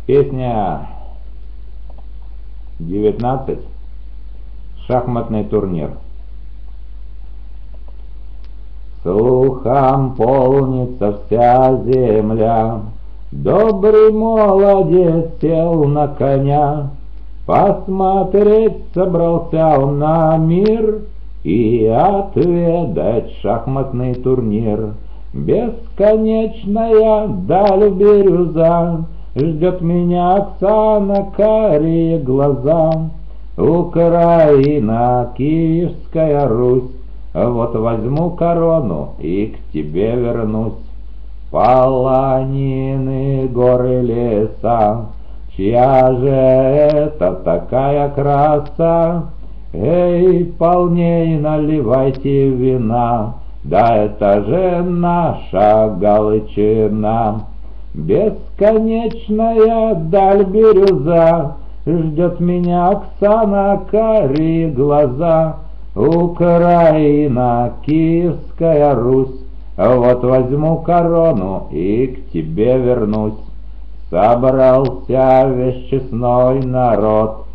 Песня 19. Шахматный турнир. Слухом полнится вся земля, добрый молодец сел на коня. Посмотреть собрался он на мир и отведать шахматный турнир. Бесконечная даль бирюза, ждет меня Оксана, карие глаза. Украина, Киевская Русь, вот возьму корону и к тебе вернусь. Полонины, горы, леса, чья же это такая краса? Эй, полней наливайте вина, да это же наша Галичина. Бесконечная даль бирюза, ждет меня Оксана, карие глаза. Украина, Киевская Русь, вот возьму корону и к тебе вернусь. Собрался весь честной народ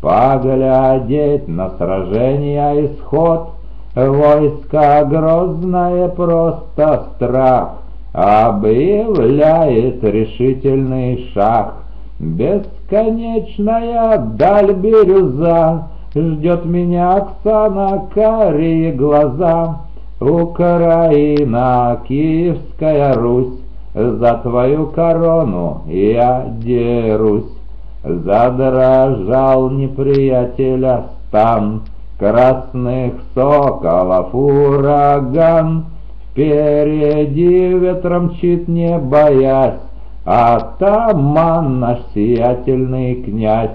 поглядеть на сражения исход. Войско грозное просто страх объявляет решительный шаг. Бесконечная даль бирюза, ждет меня Оксана, карие глаза. Украина, Киевская Русь, за твою корону я дерусь. Задрожал неприятеля стан, красных соколов ураган. Впереди ветром мчит, не боясь, атаман наш сиятельный князь.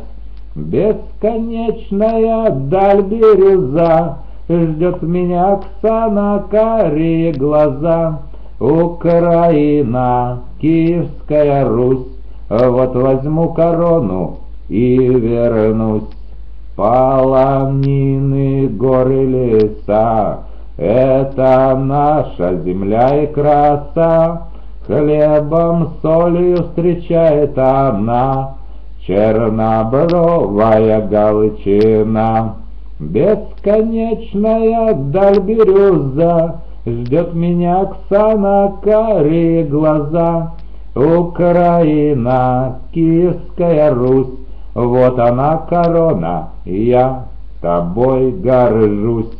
Бесконечная даль бирюза, ждет меня Оксана, карие глаза. Украина, Киевская Русь, вот возьму корону и вернусь. Полонины, горы, леса, это наша земля и краса. Хлебом, солью встречает она чернобровая Галичина. Бесконечная даль бирюза, ждет меня Оксана, карие глаза. Украина, Киевская Русь, вот она корона, я тобой горжусь.